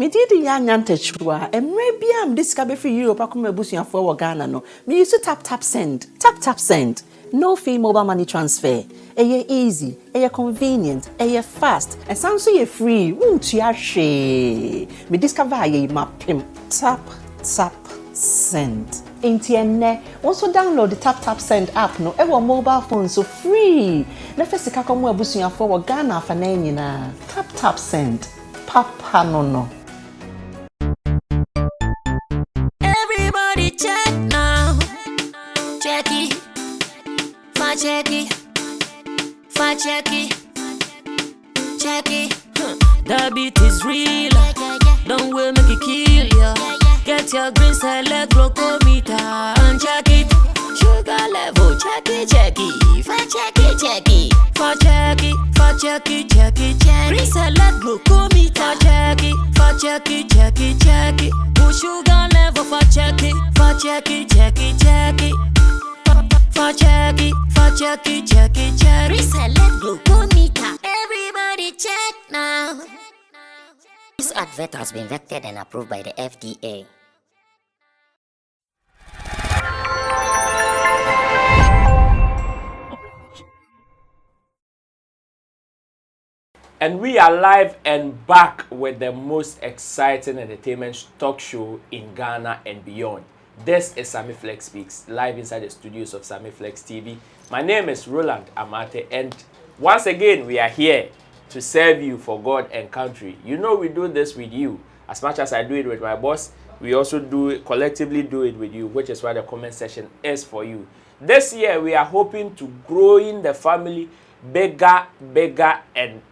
Me did Yanyanta Chua, and maybe I'm discovered for you, Pakuma Busia for Ghana. No, me used to tap send. Tap send. No fee mobile money transfer. Aye easy, aye convenient, aye fast, and sounds so free. Won't you share? Me discover aye map pim. Tap send. Intienne, also download the tap send app no ever mobile phone so free. Na first ka komo abusuya for Ghana fa na nyina. Tap send. Papa no. Everybody check now. Check it. Check it. The beat is real. Don't wait, make it kill ya. Get your green select glucometer and check it. Sugar level, check it. Check it. Green select glucometer. Check it. Push sugar level for check it. Reselect glucometer. Everybody check now. This advert has been vetted and approved by the FDA. And we are live and back with the most exciting entertainment talk show in Ghana and beyond. This is Sammy Flex Speaks, live inside the studios of Sammy Flex TV. My name is Roland Amate, and once again, we are here to serve you for God and country. You know we do this with you. As much as I do it with my boss, we also collectively do it with you, which is why the comment section is for you. This year, we are hoping to grow in the family bigger, and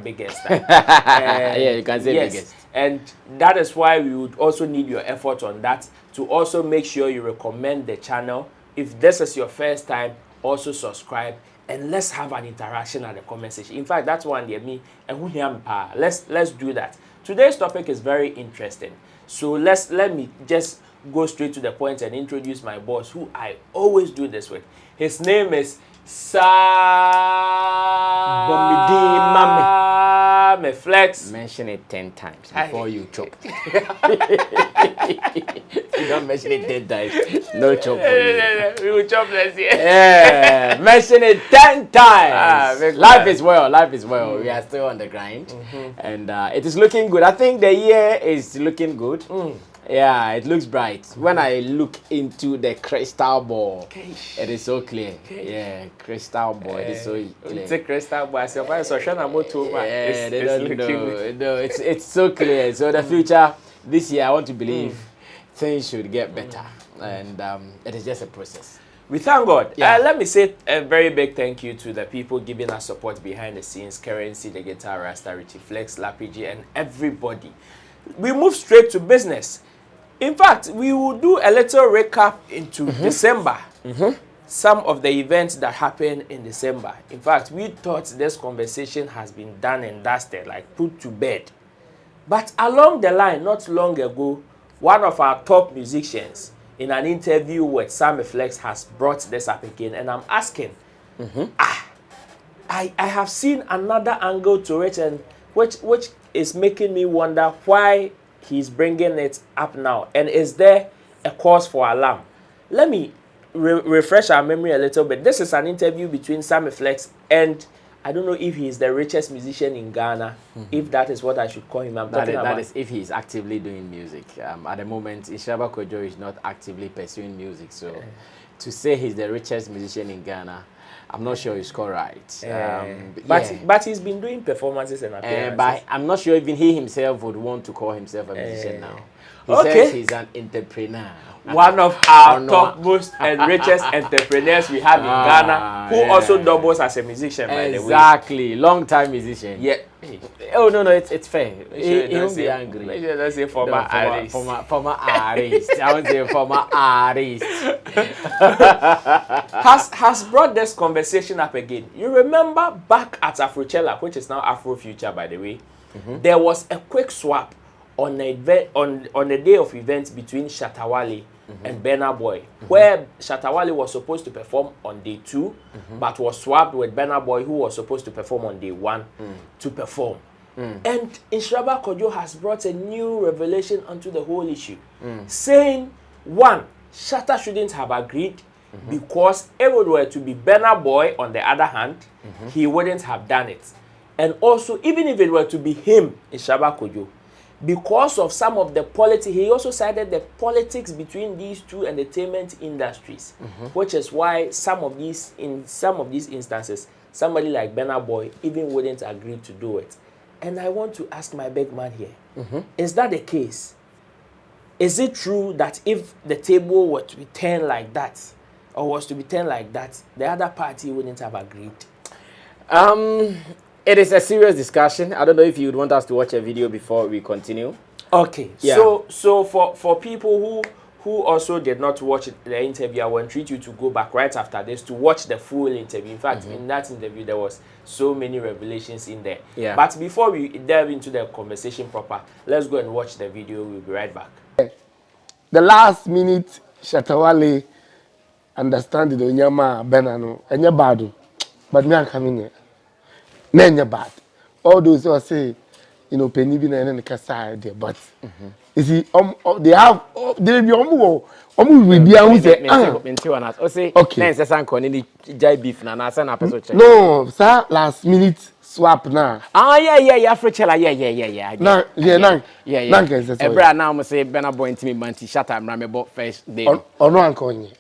biggest. Yeah, you can say biggest. And that is why we would also need your effort on that to also make sure you recommend the channel. If this is your first time, also subscribe and let's have an interaction at the comment section. In fact, that's one me and who here let's do that. Today's topic is very interesting. So let me just go straight to the point and introduce my boss, who I always do this with. His name is Sammy Flex. Mention it 10 times before you chop. You don't mention it 10 times. No chop. We will chop next year. Yeah, mention it 10 times. Life is well. We are still on the grind, and it is looking good. I think the year is looking good. Yeah, it looks bright. When I look into the crystal ball, it is so clear. Yeah, crystal ball, it is so clear. It's a crystal ball. So they don't know. No, it's so clear. So the future, this year, I want to believe things should get better. And it is just a process. We thank God. Yeah. Let me say a very big thank you to the people giving us support behind the scenes. Currency, the guitar, Rasta, Richie Flex, Lapigi, and everybody. We move straight to business. In fact, we will do a little recap into December. Some of the events that happened in December. In fact, we thought this conversation has been done and dusted, like put to bed. But along the line, not long ago, one of our top musicians in an interview with Sammy Flex has brought this up again. And I'm asking, I have seen another angle to it, and which is making me wonder why he's bringing it up now. And is there a cause for alarm? Let me refresh our memory a little bit. This is an interview between Sammy Flex and I don't know if he's the richest musician in Ghana, if that is what I should call him. That is if he's actively doing music. At the moment, Nhyiraba Kojo is not actively pursuing music. So to say he's the richest musician in Ghana, I'm not sure it's correct. But he's been doing performances and appearances. But I'm not sure even he himself would want to call himself a musician now. He says he's an entrepreneur. One of our topmost and richest entrepreneurs we have in Ghana, who also doubles as a musician, by the way. Exactly, long-time musician. Yeah. Oh, no, it's fair. He won't be angry. Make sure that's a former artist. Former artist. I would say former artist. has brought this conversation up again. You remember back at Afrochella, which is now Afrofuture, by the way, there was a quick swap on a day of events between Shatta Wale and Burna Boy, where Shatta Wale was supposed to perform on day 2, but was swapped with Burna Boy, who was supposed to perform on day 1 to perform. And Nhyiraba Kojo has brought a new revelation onto the whole issue, saying, one, Shatta shouldn't have agreed because if it were to be Burna Boy on the other hand, he wouldn't have done it. And also, even if it were to be him, Nhyiraba Kojo, because of some of the politics, he also cited the politics between these two entertainment industries, which is why in some of these instances, somebody like Burna Boy even wouldn't agree to do it. And I want to ask my big man here, is that the case? Is it true that if the table were to be turned like that, or was to be turned like that, the other party wouldn't have agreed? It is a serious discussion. I don't know if you would want us to watch a video before we continue. Okay. Yeah. So for people who also did not watch the interview, I will entreat you to go back right after this to watch the full interview. In fact, in that interview, there was so many revelations in there. Yeah. But before we delve into the conversation proper, let's go and watch the video. We'll be right back. The last minute, Shatta Wale understand the Onyama Benano, and you're bad, but me, I'm coming here. Then you're bad. All those who say, you know, Penny bin and the Kasa there, but you see, they have, they be with the no, sir, last minute swap now. Ah, yeah, Africhella, yeah. Yeah. Every now I say, Burna Boy to me, Manti, Shatta, I'm Ramebo first day. Or no, Uncle.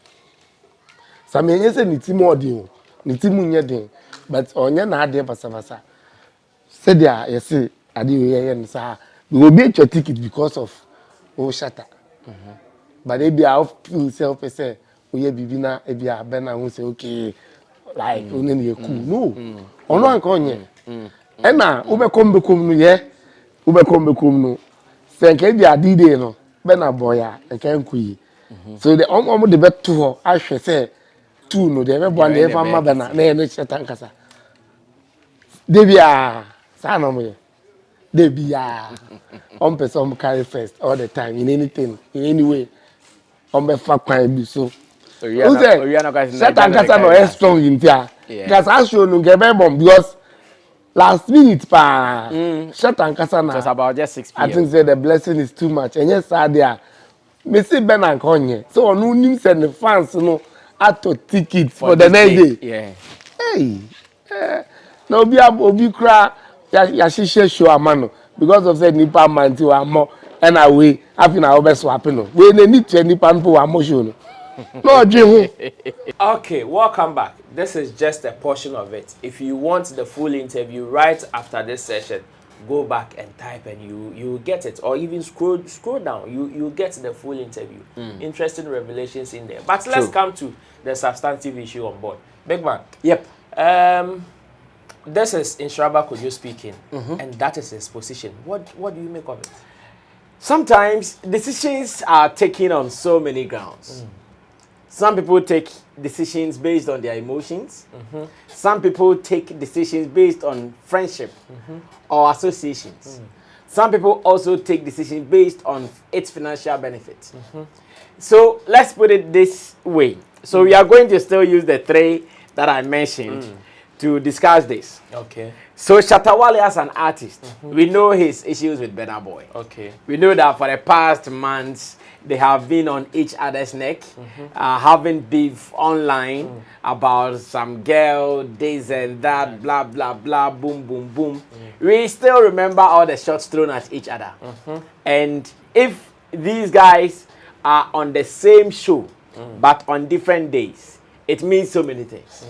Sammy, yes, and it's more deal, Nitimun, but on your na dear Pasavasa. Said there, you see, I do, and sir, we will make your ticket because of Shatta. But they be out self say, we be bina, if you are Burna, who say, okay, like, only you cool. No, or no, Uncle. And now, Ubekom become no, Ubekom no. Thank you, dear D.D. no, Burna Boy, and can't quee. So the almost the bet to her, I should say, two no, they ever one day from Mabana, nay, Shatta Kasa. They be a son of me. They be a person carry first all the time in anything, in any way. Fuck my so. So you are not guys. Shatta Kasa no strong in there. Because I show no get because last minute pa Shatta Kasa na. Just about just 6 p.m. I think say the blessing is too much. And yes, I there. Me see Burna Konye. So on who names and the fans no had to tickets for the next day. Yeah. Hey. No obi kra ya shishe show amano because of say nipa man ti wa mo and away happy na obe swap no. We need to nipa npo wa mo show no. No dream. Okay, welcome back. This is just a portion of it. If you want the full interview right after this session, go back and type and you get it, or even scroll down. You get the full interview. Interesting revelations in there. But let's come to the substantive issue on board. Big man. Yep. This is Nhyiraba Kojo speaking, and that is his position. What do you make of it? Sometimes decisions are taken on so many grounds. Some people take decisions based on their emotions. Some people take decisions based on friendship or associations. Some people also take decisions based on its financial benefits. So let's put it this way. So we are going to still use the three that I mentioned to discuss this. Okay. So Shatta Wale as an artist, we know his issues with Burna Boy. Okay. We know that for the past months, they have been on each other's neck, having beef online about some girl, this and that, blah, blah, blah, boom, boom, boom. We still remember all the shots thrown at each other. And if these guys are on the same show, but on different days, it means so many things.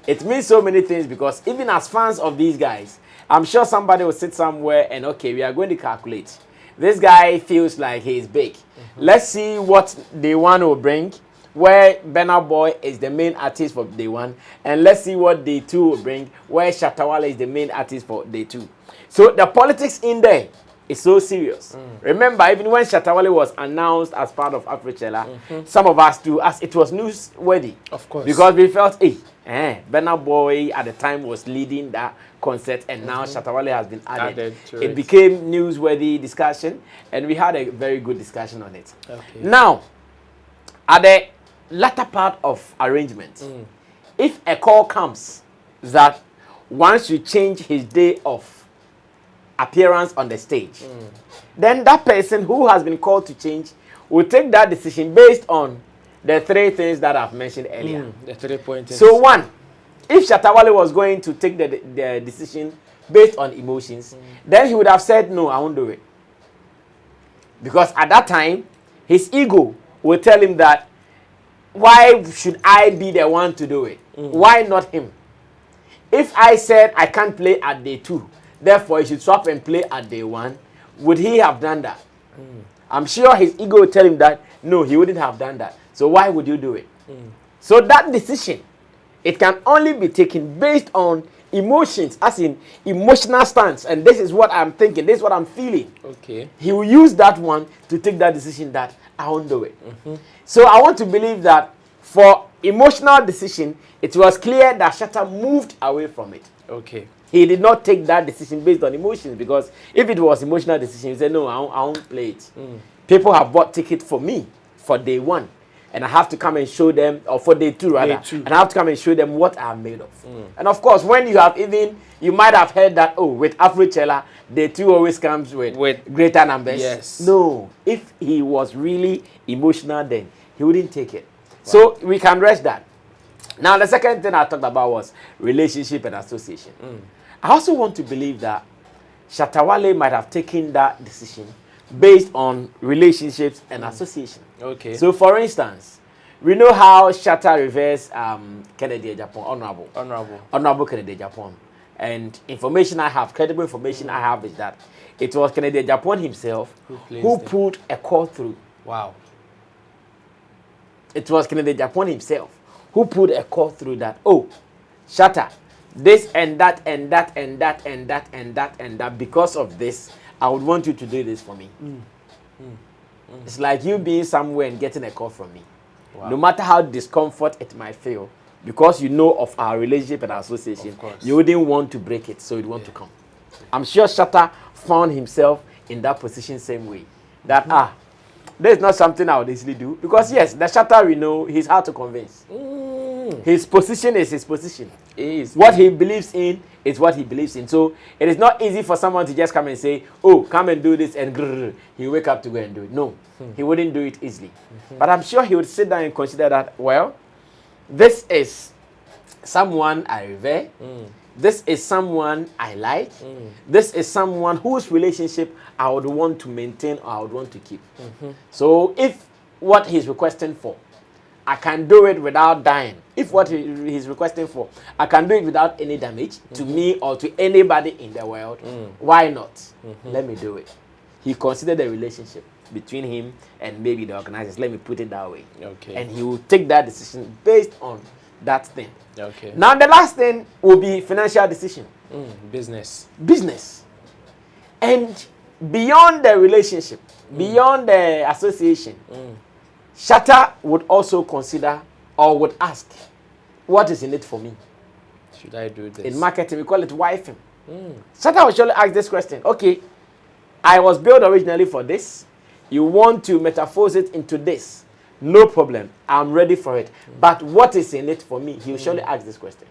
It means so many things because even as fans of these guys, I'm sure somebody will sit somewhere and, okay, we are going to calculate. This guy feels like he's big. Let's see what Day One will bring, where Burna Boy is the main artist for Day One. And let's see what Day Two will bring, where Shatta Wale is the main artist for Day Two. So the politics in there is so serious. Remember, even when Shatta Wale was announced as part of Africhella, some of us too, as it was newsworthy. Of course. Because we felt, Burna Boy at the time was leading that concert, and now Shatta Wale has been added. It became newsworthy discussion, and we had a very good discussion on it. Okay. Now, at the latter part of arrangement, if a call comes that once you change his day off, appearance on the stage, then that person who has been called to change will take that decision based on the 3 things that I've mentioned earlier. The 3 points. So 1, if Shatta Wale was going to take the decision based on emotions, then he would have said, no, I won't do it. Because at that time, his ego will tell him that, why should I be the one to do it? Why not him? If I said I can't play at day 2, therefore he should swap and play at day 1, would he have done that? I'm sure his ego will tell him that, no, he wouldn't have done that. So why would you do it? So that decision, it can only be taken based on emotions, as in emotional stance. And this is what I'm thinking, this is what I'm feeling. Okay. He will use that one to take that decision that I won't do it. So I want to believe that for emotional decision, it was clear that Shatta moved away from it. Okay. He did not take that decision based on emotions, because if it was emotional decision, he said, no, I won't play it. People have bought ticket for me for day 1, and I have to come and show them, or for day 2 rather, and I have to come and show them what I'm made of. And of course, when you have you might have heard that, oh, with Afrochella, day 2 always comes with greater numbers. Yes. No, if he was really emotional, then he wouldn't take it. So we can rest that. Now, the second thing I talked about was relationship and association. I also want to believe that Shatta Wale might have taken that decision based on relationships and association. Okay. So, for instance, we know how Shatta reveres Kennedy Japan, Honorable Kennedy Japan. And information I have, credible information I have, is that it was Kennedy Japan himself who put a call through. Wow. It was Kennedy Japan himself who put a call through that, oh, Shatta, this and that and that and that and that and that and that, because of this, I would want you to do this for me. It's like you being somewhere and getting a call from me. Wow. No matter how discomfort it might feel, because you know of our relationship and our association, you wouldn't want to break it, so you'd want to come. I'm sure Shatta found himself in that position same way. That, there's not something I would easily do. Because yes, the Shatta we know, he's hard to convince. His position is his position. What he believes in is what he believes in. So it is not easy for someone to just come and say, oh, come and do this, and grrr, he'll wake up to go and do it. No, he wouldn't do it easily. But I'm sure he would sit down and consider that, well, this is someone I revere. This is someone I like. This is someone whose relationship I would want to maintain or I would want to keep. So if what he's requesting for, I can do it without dying. If what he's requesting for, I can do it without any damage to me or to anybody in the world, why not? Let me do it. He considered the relationship between him and maybe the organizers. Let me put it that way. Okay. And he will take that decision based on that thing. Okay. Now the last thing will be financial decision. Business. And beyond the relationship, beyond the association, Shatta would also consider or would ask, what is in it for me? Should I do this? In marketing, we call it wifing. Shatta will surely ask this question. Okay, I was built originally for this. You want to metamorphose it into this. No problem. I'm ready for it. But what is in it for me? He will surely ask this question.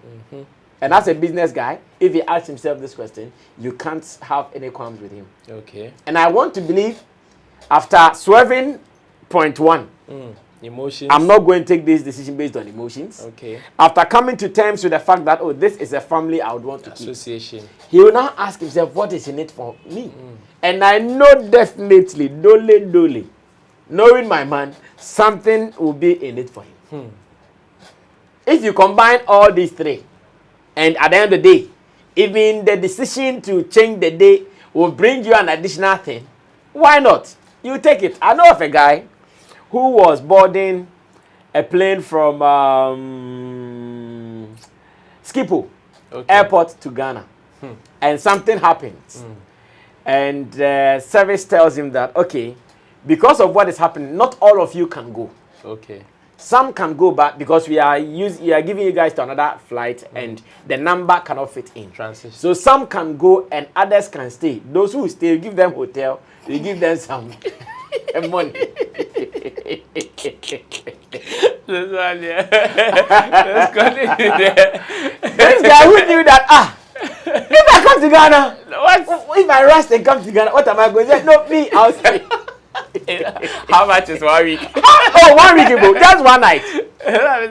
And as a business guy, if he asks himself this question, you can't have any qualms with him. Okay. And I want to believe, after swerving point 1, emotions, I'm not going to take this decision based on emotions. Okay. After coming to terms with the fact that, oh, this is a family I would want to association keep, he will now ask himself, what is in it for me? And I know definitely, dole, knowing my man, something will be in it for him. If you combine all these 3, and at the end of the day, even the decision to change the day will bring you an additional thing, why not? You take it. I know of a guy who was boarding a plane from Schiphol Airport to Ghana. And something happens. And service tells him that, okay, because of what is happening, not all of you can go. Okay. Some can go back because we are giving you guys to another flight and the number cannot fit in. Transition. So some can go and others can stay. Those who stay, you give them hotel, you give them some money. This one, yeah. This guy who knew that, If I come to Ghana, what? If I rest and come to Ghana, what am I going to say? No, me, I'll stay. How much is 1 week? Oh, 1 week ago, just one night.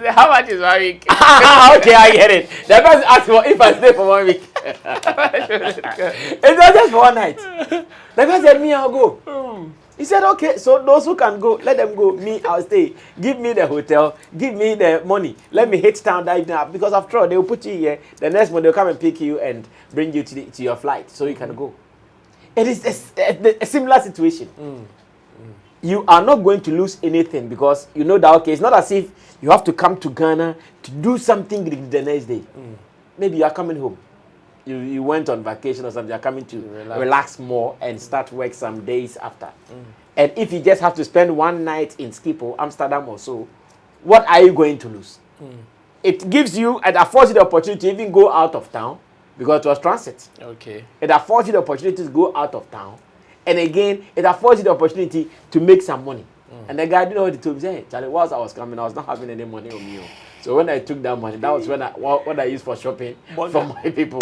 How much is 1 week? Okay, I get it. The person asked for if I stay for 1 week. It's not just for one night. The person said, me, I'll go. He said, okay, so those who can go, let them go. Me, I'll stay. Give me the hotel. Give me the money. Let me hit town that evening. Because after all, they will put you here. The next morning, they'll come and pick you and bring you to your flight so you can go. It is a similar situation. You are not going to lose anything because you know that, okay, it's not as if you have to come to Ghana to do something the next day. Maybe you are coming home. You went on vacation or something, you're coming to relax more and start work some days after. And if you just have to spend one night in Schiphol, Amsterdam or so, what are you going to lose? It gives you, it affords you the opportunity to even go out of town because it was transit. Okay. It affords you the opportunity to go out of town. And again, it affords you the opportunity to make some money. And the guy didn't know what he told me. Hey, Charlie, whilst I was coming, I was not having any money on me. So when I took that money, that was when what I used for shopping for my people.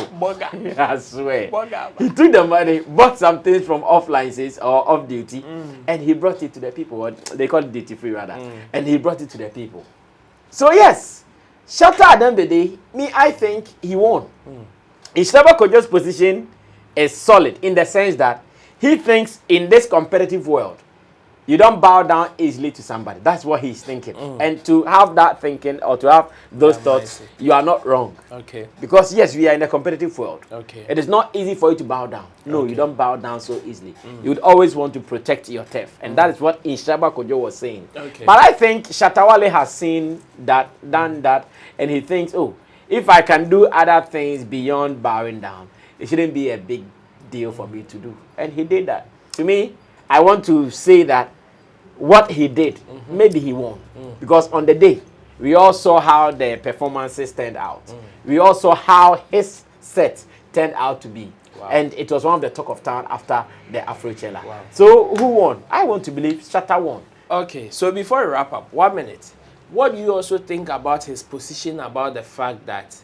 I swear. He took the money, bought some things from off licenses or off duty, and he brought it to the people. Or they call it duty free rather. And he brought it to the people. So yes, Shatta at the end of the day, I think he won. Nhyiraba Kojo's position is solid in the sense that he thinks in this competitive world, you don't bow down easily to somebody. That's what he's thinking. And to have that thinking or to have those thoughts, you are not wrong. Okay. Because yes, we are in a competitive world. Okay. It is not easy for you to bow down. No, you don't bow down so easily. You would always want to protect your turf. And that is what Nhyiraba Kojo was saying. Okay. But I think Shatta Wale has seen that, done that, and he thinks, oh, if I can do other things beyond bowing down, it shouldn't be a big deal for me to do. And he did that. To me, I want to say that what he did, maybe he won. Because on the day, we all saw how the performances turned out. We all saw how his set turned out to be. Wow. And it was one of the talk of town after the Afrochella. Wow. So who won? I want to believe Shatta won. Okay, so before we wrap up, 1 minute. What do you also think about his position about the fact that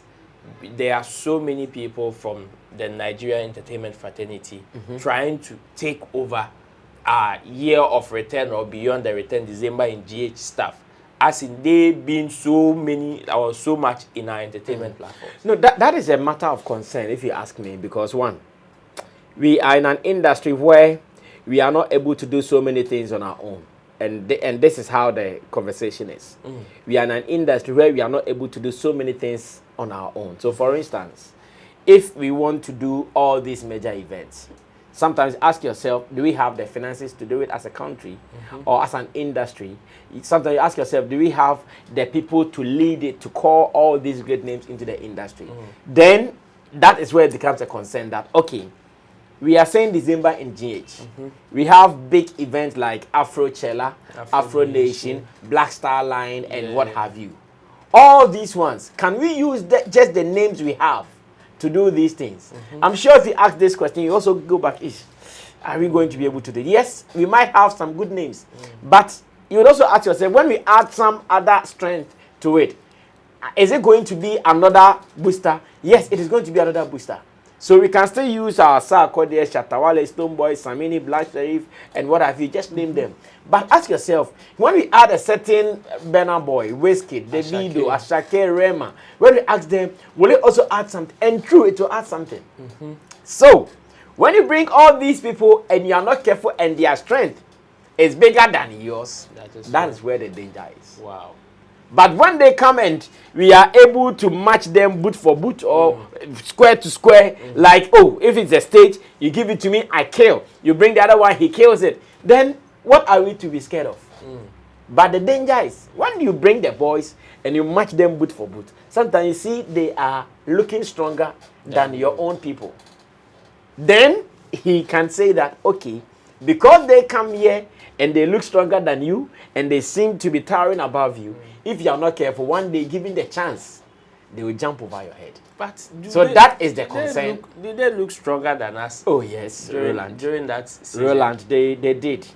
there are so many people from the Nigerian entertainment fraternity trying to take over year of return or beyond the return December in GH stuff, as in they being so many or so much in our entertainment platforms? No, that is a matter of concern if you ask me, because one, we are in an industry where we are not able to do so many things on our own. And this is how the conversation is. We are in an industry where we are not able to do so many things on our own. So for instance, if we want to do all these major events, sometimes ask yourself, do we have the finances to do it as a country or as an industry? Sometimes you ask yourself, do we have the people to lead it, to call all these great names into the industry? Then that is where it becomes a concern that, okay, we are saying December in GH. We have big events like Afrochella, Afro Nation, Black Star Line, and what have you. All these ones, can we use just the names we have to do these things? I'm sure if you ask this question, you also go back, are we going to be able to do it? Yes, we might have some good names, but you would also ask yourself, when we add some other strength to it, is it going to be another booster? Yes, it is going to be another booster. So we can still use our Kojo, Shatta Wale, Stonebwoy, Sammy, Black Sheriff, and what have you, just name them. But ask yourself, when we add a certain Burna Boy, Wizkid, Davido, Ashake, Rema, when we ask them, will it also add something? And true, it will add something. So, when you bring all these people and you are not careful and their strength is bigger than yours, that is where the danger is. Wow. But when they come and we are able to match them boot for boot or square to square, like, oh, if it's a stage, you give it to me, I kill. You bring the other one, he kills it. Then what are we to be scared of? But the danger is, when you bring the boys and you match them boot for boot, sometimes you see they are looking stronger than your own people. Then he can say that, okay, because they come here and they look stronger than you and they seem to be towering above you, if you are not careful, one day given the chance, they will jump over your head. But so that is the concern. Did they look stronger than us? Oh yes, during that season. Roland, they did.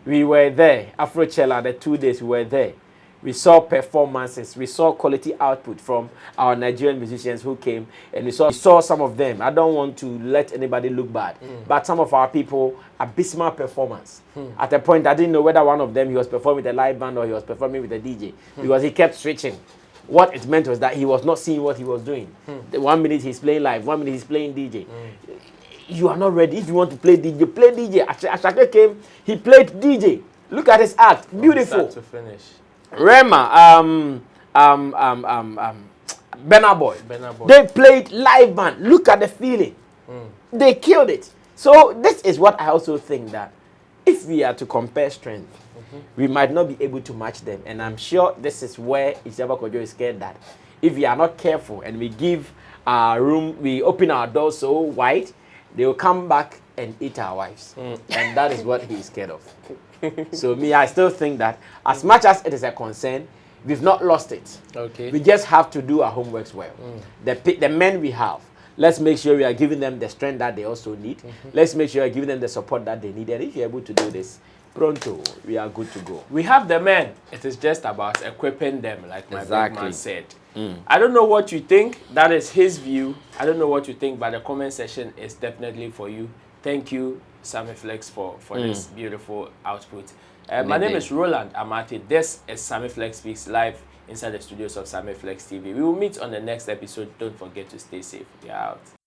We were there. Afrochella, the 2 days we were there. We saw performances. We saw quality output from our Nigerian musicians who came, and we saw some of them. I don't want to let anybody look bad, but some of our people, abysmal performance. At a point, I didn't know whether one of them he was performing with a live band or he was performing with a DJ because he kept switching. What it meant was that he was not seeing what he was doing. The 1 minute he's playing live, 1 minute he's playing DJ. You are not ready. If you want to play DJ, play DJ. Ashake came, he played DJ. Look at his act, beautiful. Start to finish. Rema, Burna Boy. They played live band. Look at the feeling. They killed it. So this is what I also think, that if we are to compare strength, we might not be able to match them. And I'm sure this is where Nhyiraba Kojo is scared that if we are not careful and we give our room, we open our door so wide, they will come back and eat our wives. And that is what he is scared of. So me, I still think that as much as it is a concern, we've not lost it. Okay. We just have to do our homeworks well. The men we have, let's make sure we are giving them the strength that they also need. Let's make sure we are giving them the support that they need. And if you're able to do this, pronto, we are good to go. We have the men. It is just about equipping them, like my big man said. I don't know what you think. That is his view. I don't know what you think, but the comment section is definitely for you. Thank you, Sammy Flex, for this beautiful output. My name is Roland Amati. This is Sammy Flex Speaks live inside the studios of Sammy Flex TV. We will meet on the next episode. Don't forget to stay safe. We are out.